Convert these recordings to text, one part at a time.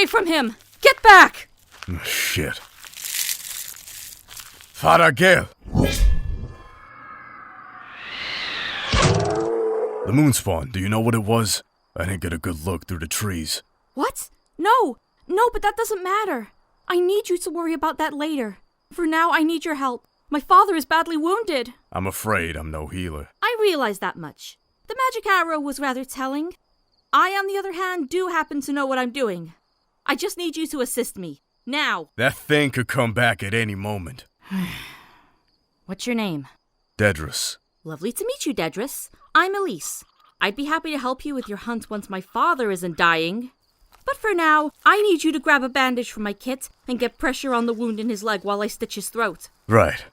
away from him! Get back! Shit. Father Gale! The moonspawn, do you know what it was? I didn't get a good look through the trees. What? No, but that doesn't matter. I need you to worry about that later. For now, I need your help. My father is badly wounded. I'm afraid I'm no healer. I realize that much. The magic arrow was rather telling. I, on the other hand, do happen to know what I'm doing. I just need you to assist me. Now. That thing could come back at any moment. What's your name? Dedris. Lovely to meet you, Dedris. I'm Elise. I'd be happy to help you with your hunt once my father isn't dying. But for now, I need you to grab a bandage from my kit and get pressure on the wound in his leg while I stitch his throat. Right.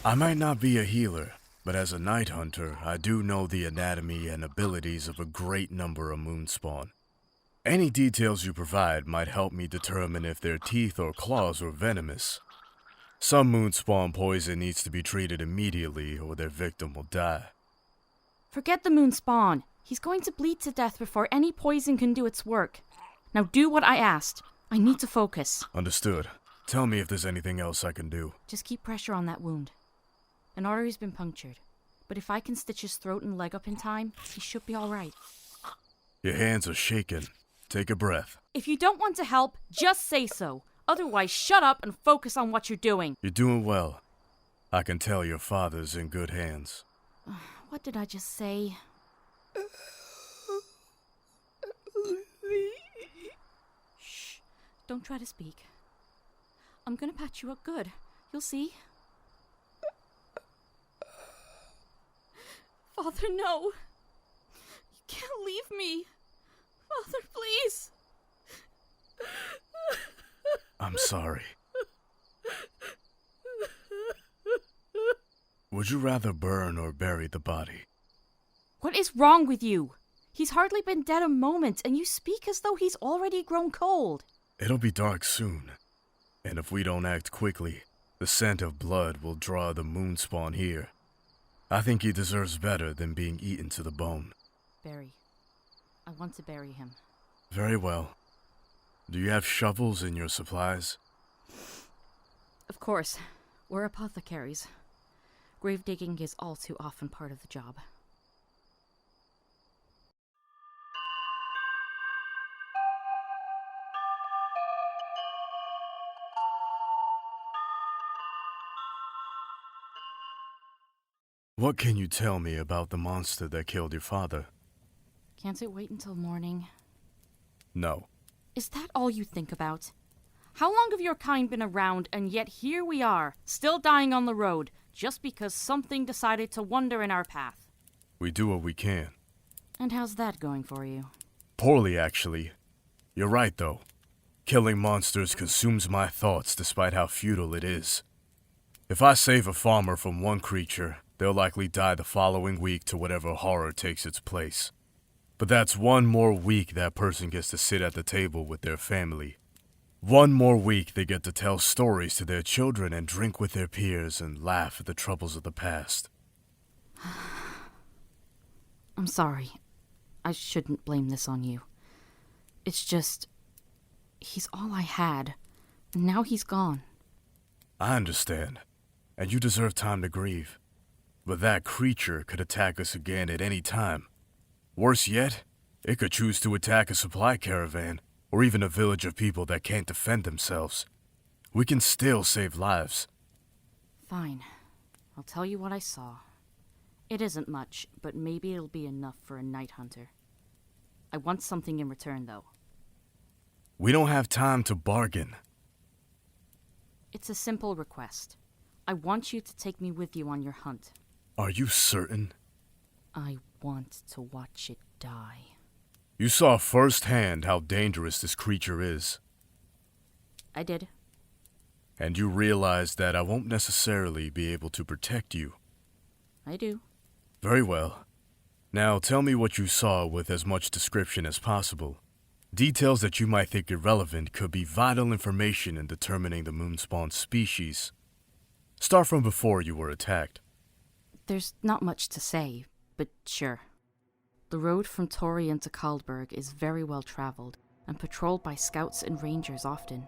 I might not be a healer, but as a Nighthunter, I do know the anatomy and abilities of a great number of moonspawn. Any details you provide might help me determine if their teeth or claws are venomous. Some moonspawn poison needs to be treated immediately or their victim will die. Forget the moonspawn. He's going to bleed to death before any poison can do its work. Now do what I asked. I need to focus. Understood. Tell me if there's anything else I can do. Just keep pressure on that wound. An artery's been punctured, but if I can stitch his throat and leg up in time, he should be all right. Your hands are shaking. Take a breath. If you don't want to help, just say so. Otherwise, shut up and focus on what you're doing. You're doing well. I can tell your father's in good hands. What did I just say? Shh. Don't try to speak. I'm gonna patch you up good. You'll see. Father, no. You can't leave me. Father, please. I'm sorry. Would you rather burn or bury the body? What is wrong with you? He's hardly been dead a moment, and you speak as though he's already grown cold. It'll be dark soon. And if we don't act quickly, the scent of blood will draw the moonspawn here. I think he deserves better than being eaten to the bone. Bury. I want to bury him. Very well. Do you have shovels in your supplies? Of course. We're apothecaries. Grave digging is all too often part of the job. What can you tell me about the monster that killed your father? Can't it wait until morning? No. Is that all you think about? How long have your kind been around, and yet here we are, still dying on the road, just because something decided to wander in our path? We do what we can. And how's that going for you? Poorly, actually. You're right, though. Killing monsters consumes my thoughts despite how futile it is. If I save a farmer from one creature, they'll likely die the following week to whatever horror takes its place. But that's one more week that person gets to sit at the table with their family. One more week they get to tell stories to their children and drink with their peers and laugh at the troubles of the past. I'm sorry. I shouldn't blame this on you. It's just, he's all I had, and now he's gone. I understand, and you deserve time to grieve. But that creature could attack us again at any time. Worse yet, it could choose to attack a supply caravan, or even a village of people that can't defend themselves. We can still save lives. Fine. I'll tell you what I saw. It isn't much, but maybe it'll be enough for a Nighthunter. I want something in return, though. We don't have time to bargain. It's a simple request. I want you to take me with you on your hunt. Are you certain? I want to watch it die. You saw firsthand how dangerous this creature is. I did. And you realize that I won't necessarily be able to protect you. I do. Very well. Now tell me what you saw with as much description as possible. Details that you might think irrelevant could be vital information in determining the moonspawn species. Start from before you were attacked. There's not much to say, but sure. The road from Torian to Kaldberg is very well traveled, and patrolled by scouts and rangers often.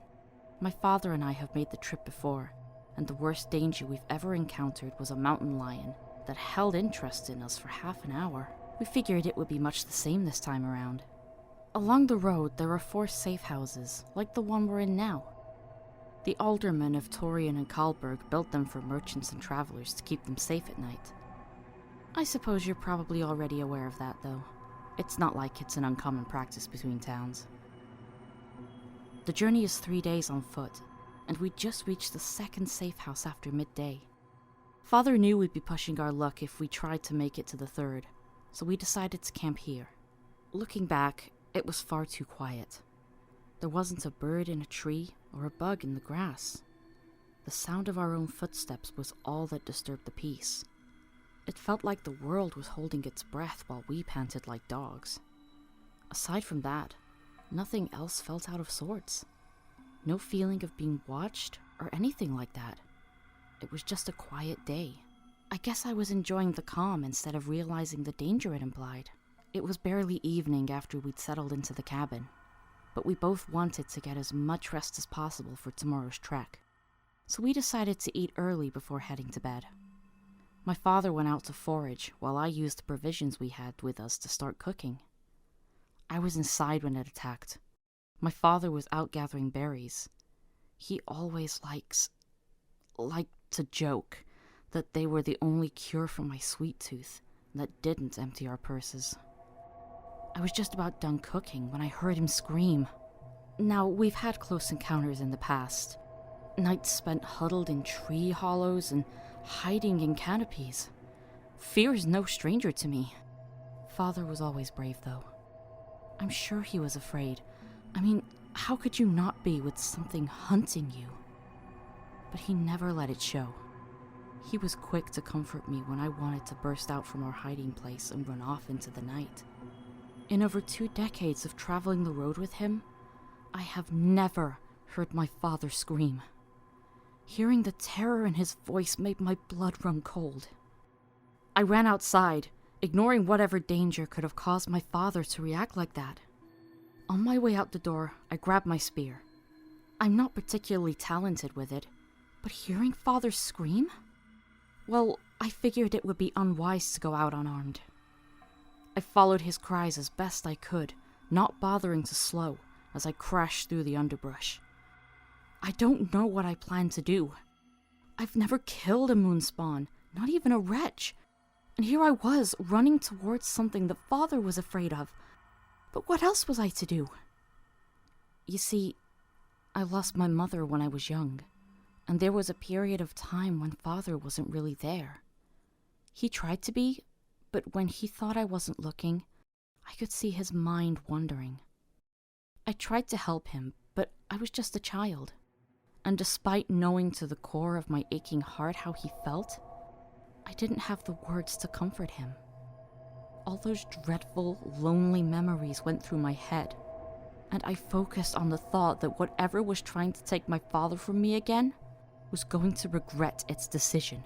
My father and I have made the trip before, and the worst danger we've ever encountered was a mountain lion that held interest in us for half an hour. We figured it would be much the same this time around. Along the road, there are 4 safe houses, like the one we're in now. The aldermen of Torian and Karlberg built them for merchants and travelers to keep them safe at night. I suppose you're probably already aware of that, though. It's not like it's an uncommon practice between towns. The journey is 3 days on foot, and we'd just reached the 2nd safe house after midday. Father knew we'd be pushing our luck if we tried to make it to the 3rd, so we decided to camp here. Looking back, it was far too quiet. There wasn't a bird in a tree or a bug in the grass. The sound of our own footsteps was all that disturbed the peace. It felt like the world was holding its breath while we panted like dogs. Aside from that, nothing else felt out of sorts. No feeling of being watched or anything like that. It was just a quiet day. I guess I was enjoying the calm instead of realizing the danger it implied. It was barely evening after we'd settled into the cabin, but we both wanted to get as much rest as possible for tomorrow's trek, so we decided to eat early before heading to bed. My father went out to forage while I used the provisions we had with us to start cooking. I was inside when it attacked. My father was out gathering berries. He always liked to joke that they were the only cure for my sweet tooth that didn't empty our purses. I was just about done cooking when I heard him scream. Now, we've had close encounters in the past. Nights spent huddled in tree hollows and hiding in canopies. Fear is no stranger to me. Father was always brave, though. I'm sure he was afraid. I mean, how could you not be with something hunting you? But he never let it show. He was quick to comfort me when I wanted to burst out from our hiding place and run off into the night. In over 2 decades of traveling the road with him, I have never heard my father scream. Hearing the terror in his voice made my blood run cold. I ran outside, ignoring whatever danger could have caused my father to react like that. On my way out the door, I grabbed my spear. I'm not particularly talented with it, but hearing Father scream? Well, I figured it would be unwise to go out unarmed. I followed his cries as best I could, not bothering to slow as I crashed through the underbrush. I don't know what I plan to do. I've never killed a moonspawn, not even a wretch. And here I was, running towards something that Father was afraid of. But what else was I to do? You see, I lost my mother when I was young, and there was a period of time when Father wasn't really there. He tried to be, but when he thought I wasn't looking, I could see his mind wandering. I tried to help him, but I was just a child. And despite knowing to the core of my aching heart how he felt, I didn't have the words to comfort him. All those dreadful, lonely memories went through my head, and I focused on the thought that whatever was trying to take my father from me again was going to regret its decision.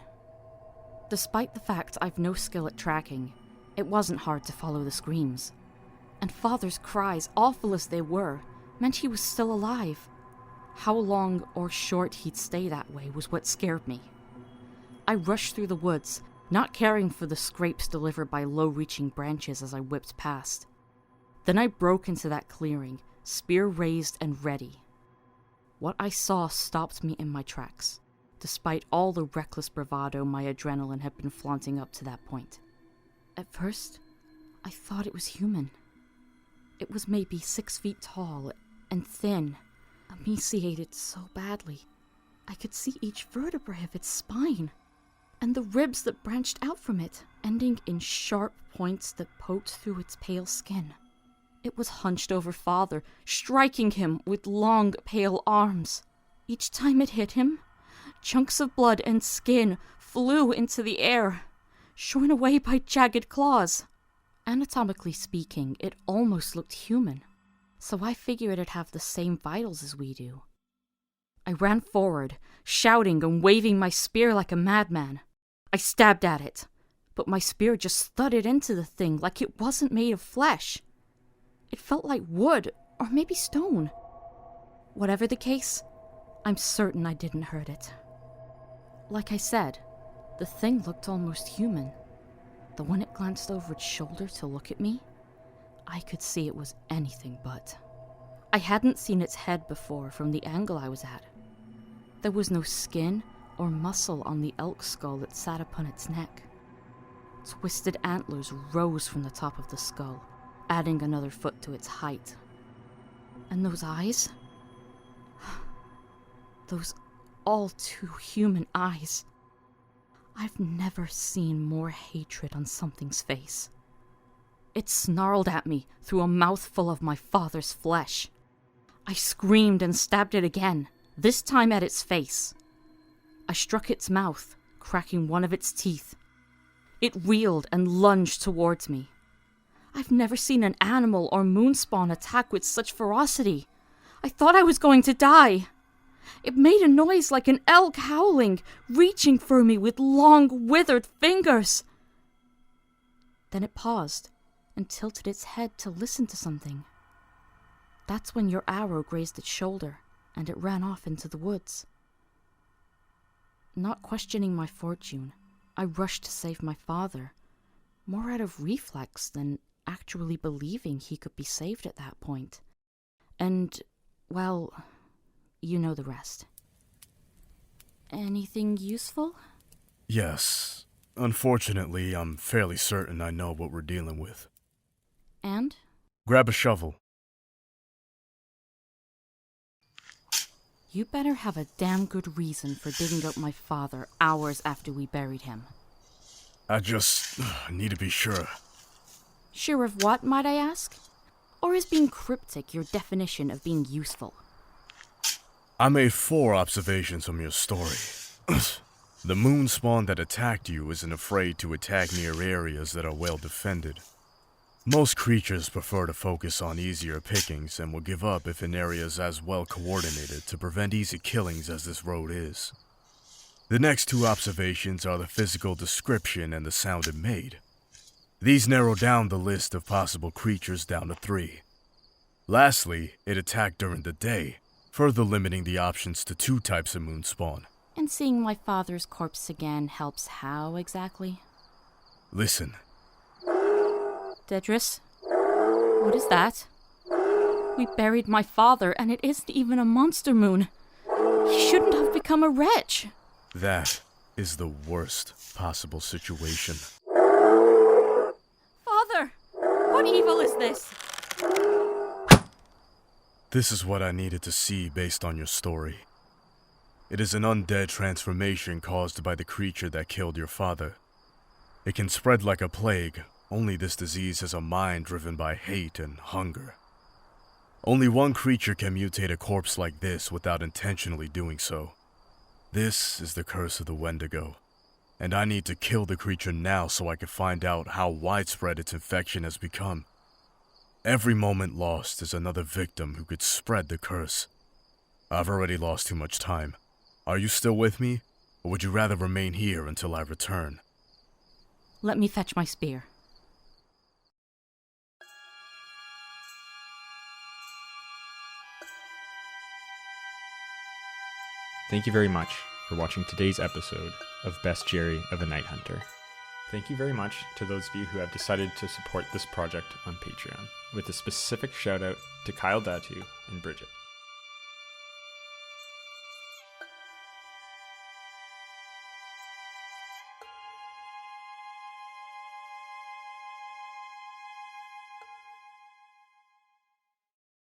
Despite the fact I've no skill at tracking, it wasn't hard to follow the screams. And Father's cries, awful as they were, meant he was still alive. How long or short he'd stay that way was what scared me. I rushed through the woods, not caring for the scrapes delivered by low-reaching branches as I whipped past. Then I broke into that clearing, spear raised and ready. What I saw stopped me in my tracks, despite all the reckless bravado my adrenaline had been flaunting up to that point. At first, I thought it was human. It was maybe 6 feet tall and thin, emaciated so badly. I could see each vertebrae of its spine, and the ribs that branched out from it, ending in sharp points that poked through its pale skin. It was hunched over Father, striking him with long, pale arms. Each time it hit him, chunks of blood and skin flew into the air, shorn away by jagged claws. Anatomically speaking, it almost looked human, so I figured it'd have the same vitals as we do. I ran forward, shouting and waving my spear like a madman. I stabbed at it, but my spear just thudded into the thing like it wasn't made of flesh. It felt like wood Or maybe stone. Whatever the case, I'm certain I didn't hurt it. Like I said, the thing looked almost human. The when it glanced over its shoulder to look at me, I could see it was anything but. I hadn't seen its head before from the angle I was at. There was no skin or muscle on the elk skull that sat upon its neck. Twisted antlers rose from the top of the skull, adding another foot to its height. And those eyes? Those all too human eyes. I've never seen more hatred on something's face. It snarled at me through a mouthful of my father's flesh. I screamed and stabbed it again, this time at its face. I struck its mouth, cracking one of its teeth. It reeled and lunged towards me. I've never seen an animal or moonspawn attack with such ferocity. I thought I was going to die. It made a noise like an elk howling, reaching for me with long, withered fingers. Then it paused and tilted its head to listen to something. That's when your arrow grazed its shoulder, and it ran off into the woods. Not questioning my fortune, I rushed to save my father, more out of reflex than actually believing he could be saved at that point. And, well, you know the rest. Anything useful? Yes. Unfortunately, I'm fairly certain I know what we're dealing with. And? Grab a shovel. You better have a damn good reason for digging up my father hours after we buried him. I just need to be sure. Sure of what, might I ask? Or is being cryptic your definition of being useful? I made 4 observations from your story. The moon spawn that attacked you isn't afraid to attack near areas that are well defended. Most creatures prefer to focus on easier pickings and will give up if an area is as well coordinated to prevent easy killings as this road is. The next 2 observations are the physical description and the sound it made. These narrow down the list of possible creatures down to 3. Lastly, it attacked during the day, further limiting the options to 2 types of moon spawn. And seeing my father's corpse again helps how exactly? Listen. Dedris? What is that? We buried my father, and it isn't even a monster moon. He shouldn't have become a wretch. That is the worst possible situation. Father! What evil is this? This is what I needed to see based on your story. It is an undead transformation caused by the creature that killed your father. It can spread like a plague, only this disease has a mind driven by hate and hunger. Only one creature can mutate a corpse like this without intentionally doing so. This is the curse of the Wendigo, and I need to kill the creature now so I can find out how widespread its infection has become. Every moment lost is another victim who could spread the curse. I've already lost too much time. Are you still with me, or would you rather remain here until I return? Let me fetch my spear. Thank you very much for watching today's episode of Bestiary of a Nighthunter. Thank you very much to those of you who have decided to support this project on Patreon, with a specific shout out to Kyle Datu and Bridget.